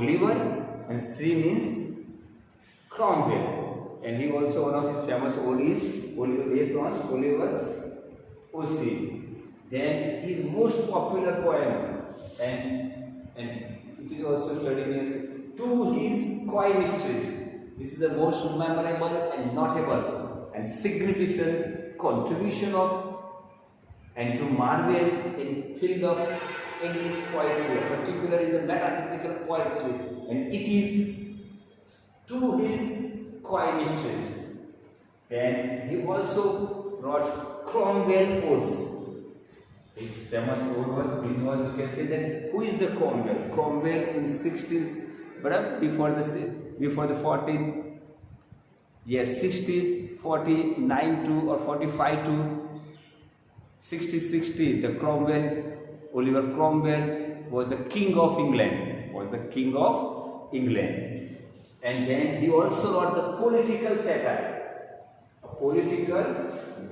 Oliver, and C means Cromwell. And he also one of his famous ode is Oliver O.C. Then his most popular poem, and it is also studied as To His Coy Mysteries. This is the most memorable and notable and significant contribution of Andrew Marvell in field of English poetry, particularly in the metaphysical poetry, and it is To His Coy Mysteries. Then he also wrote Cromwell Odes. His famous ode was this one. You can say that who is the Cromwell? Cromwell in 16th, but before the 14th, yes, 49 to or 45 to 60, the Oliver Cromwell was the king of England. And then he also wrote the political satire, a political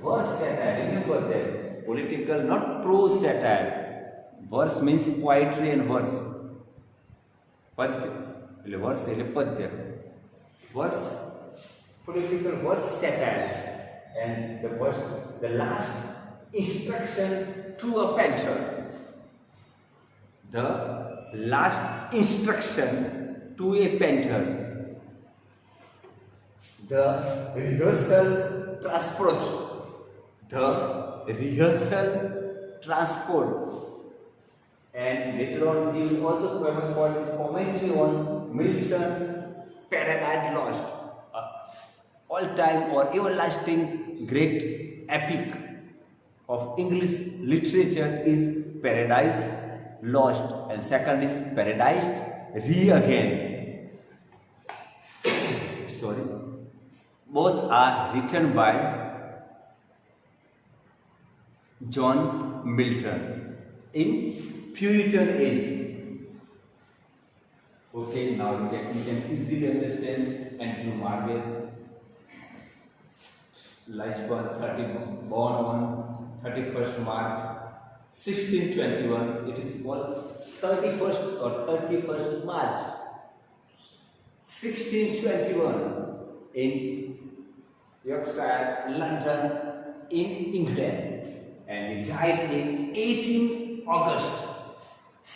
verse satire. Remember that, political, not prose satire. Verse means poetry and verse. Verse, political verse satire, and the last instruction to a painter. The last instruction to a painter. The rehearsal transport. And later on, he was also famous for his commentary on Milton, Paradise Lost, all-time or everlasting great epic of English literature is Paradise Lost, and second is Paradise Re-Again. Sorry. Both are written by John Milton in Puritan age. Okay, now you can easily understand Andrew Marvell. Lisbon, born on 31st March 1621. It is called 31st March 1621 in Yorkshire, London, in England, and he died in 18 August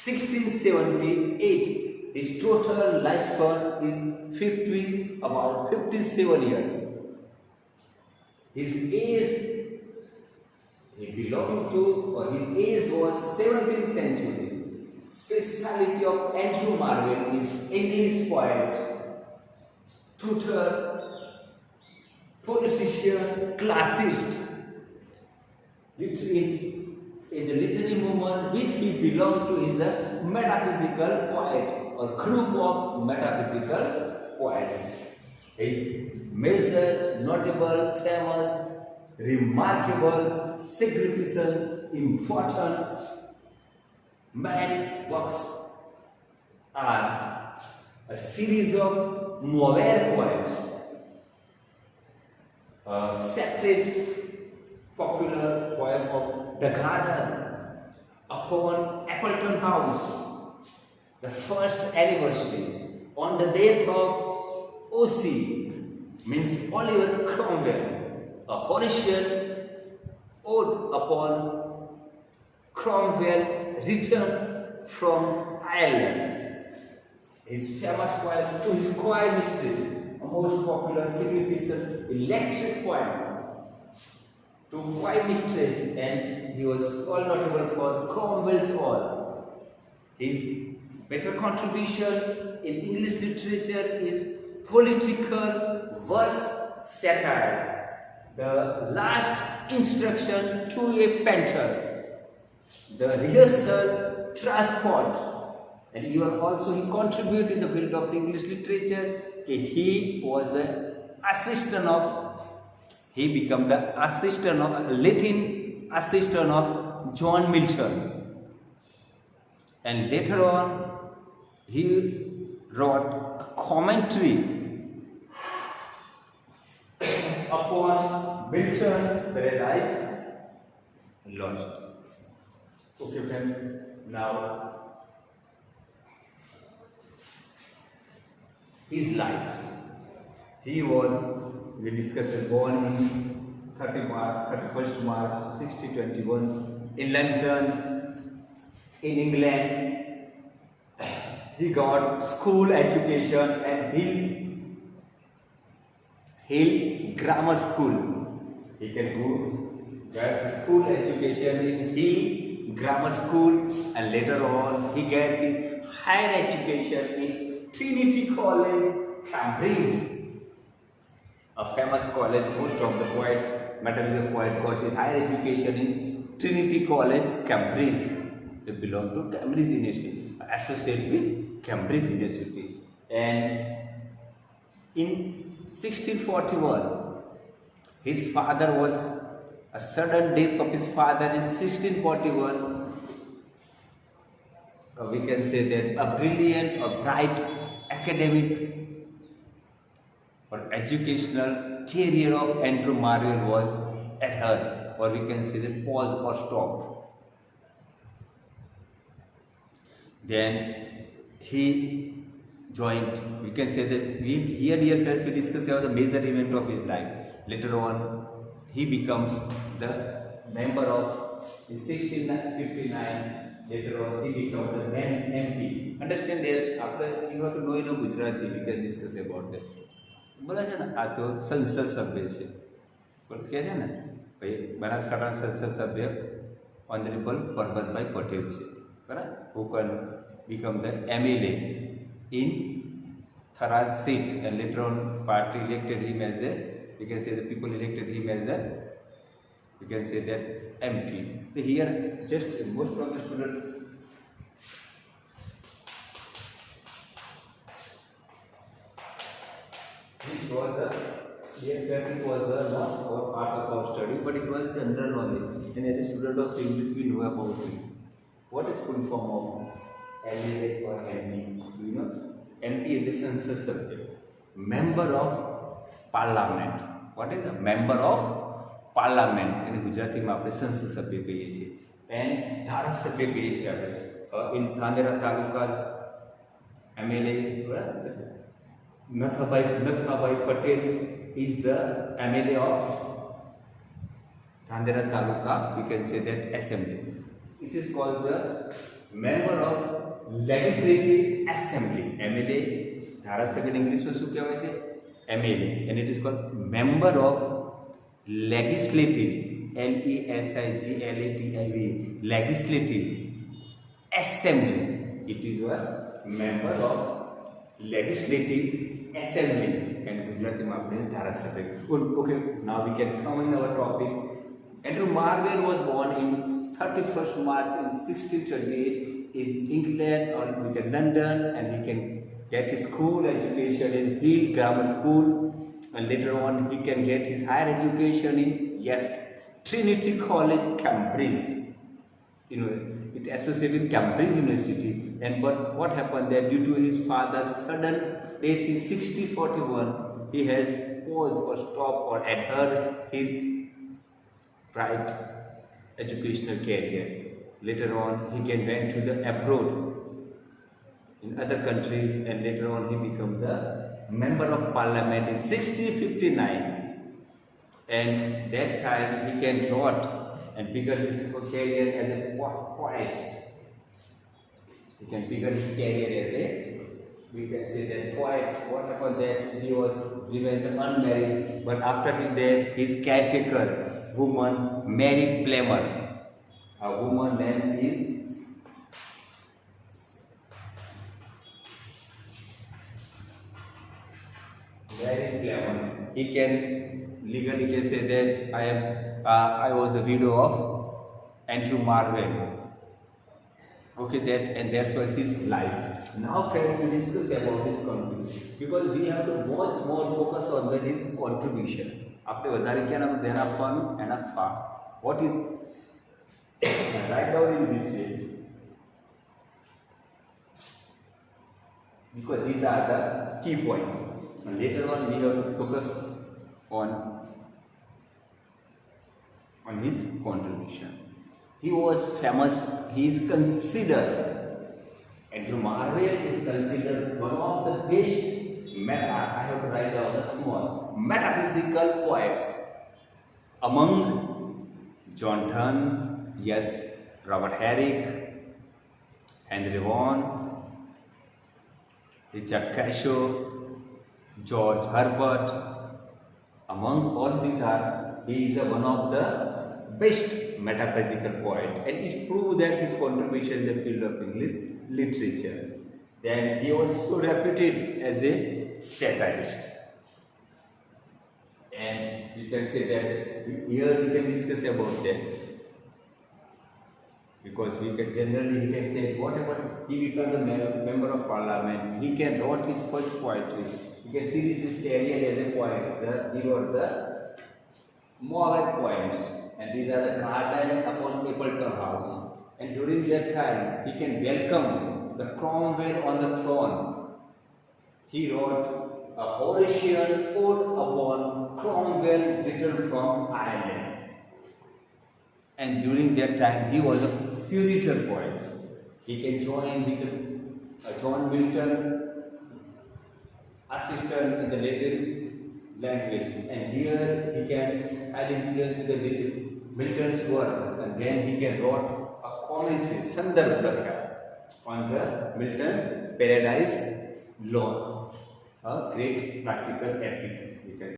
1678. His total lifespan is about 57 years. His age, his age was 17th century. Speciality of Andrew Marvell is English poet, tutor, politician, classist. In the literary movement which he belonged to is a metaphysical poet or group of metaphysical poets. His major, notable, famous, remarkable, significant, important main works are a series of novel poems, a separate popular poem of The Garden upon Appleton House, the first anniversary, on the death of O.C. means Oliver Cromwell, a Horatian ode upon Cromwell written from Ireland. His famous poem To His Coy Mysteries, a most popular, significant, electric poem to Coy Mysteries, and he was all notable for Cromwell's Ode. His better contribution in English literature is political verse satire, the last instruction to a painter, the rehearsal transport, and he contributed in the field of English literature. He was he became the Latin assistant of John Milton, and later on he wrote a commentary upon Milton Paradise Lost. Okay friends, now his life. He was, we discussed, born in 31st March 1621 in London, in England. He got school education at Hill Grammar School. He can go get school education in Hill Grammar School, and later on he get his higher education in Trinity College, Cambridge. A famous college. Most of the poets, metaphysical poets, got his higher education in Trinity College, Cambridge. They belong to Cambridge University, associated with Cambridge University. And in 1641, his father was a sudden death of his father in 1641. We can say that a brilliant, a bright academic or educational career of Andrew Marvell was adhered, or we can say that pause or stop. Then he joined, we can say that here first we discuss about the major event of his life. Later on, he becomes the member of in 1659. Later on, he becomes the MP. Understand that after you have to know in Gujarati, we can discuss about that. बोला છે ને આ તો સંસદ સભ્ય છે પણ કહે છે ને ભાઈ બનાસકાંઠા સંસદ સભ્ય ઓનરેબલ પરબતભાઈ પટેલ છે બરાબર, who can become the MLA in Tharad seat, and later on party elected him as a, we can say the people elected him as a, we can say that MP. So here just most of the students this was a it was a part of our study, but it was general knowledge. And as a student of English, we know about it. What is full form of MLA or MP? Do you know? MP is the census subject. Member of Parliament. What is a member of Parliament? In Gujarati, we have census subject. And ધારાસભ્ય કહીએ છીએ આપણે. In Thandera Taluka's MLA, Nathabhai Patel is the MLA of Thandera Taluka. We can say that assembly. It is called the member of Legislative Assembly. MLA, ધારાસભ્ય in English में શું કહેવાય છે? MLA, and it is called member of Legislative, LESIGLATIV, Legislative Assembly. It is a member of Legislative Assembly, and Gujarati में आपने धारासभ्य. Okay, now we can come in our topic. Andrew Marvell was born in 31st March in 1628 in England, or we can London, and he can get his school education in Hill Grammar School, and later on he can get his higher education in Trinity College, Cambridge. You know, it associated Cambridge University. And but what happened that due to his father's sudden death in 1641, he has paused or stopped or adhered his bright educational career. Later on, he can went to the abroad in other countries, and later on he became the member of Parliament in 1659. And that time he can write and began his career as a poet. He can begin his career as a, we can say that poet. What happened that he was remained unmarried, but after his death, his caretaker woman Mary Parmar, a woman name is Mary Parmar. He can legally can say that I was the widow of Andrew Marvell. Okay, that and that's why his life. Now, friends, we discuss about his contribution, because we have to much more focus on his contribution. આપણે વધારે ક્યાં ધ્યાન આપવાનું એના ફાળ. What is write down in this way, because these are the key points. And later on we have to focus on his contribution. He was famous. He is considered, Andrew Marvell is considered one of the best I have to write down the small metaphysical poets among John Donne, yes, Robert Herrick, Henry Vaughan, Richard Casho, George Herbert. Among all these he is one of the best metaphysical poet, and it proved that his contribution in the field of English literature. Then he was so reputed as a satirist, and you can say that here we can discuss about that, because we can generally he can say whatever he becomes a member of parliament, he can write his first poetry. You can see this is carried as a poet. He wrote the Morgan poems, and these are the garden upon Appleton House. And during that time, he can welcome the Cromwell on the throne. He wrote a Horatian ode upon Cromwell written from Ireland. And during that time, he was a Puritan poet. He can join with John Milton, assistant in the Latin language, and here he can have influence with the Milton's work, and then he can write a commentary, Sandarbha, on the Milton Paradise Lost, a great classical epic.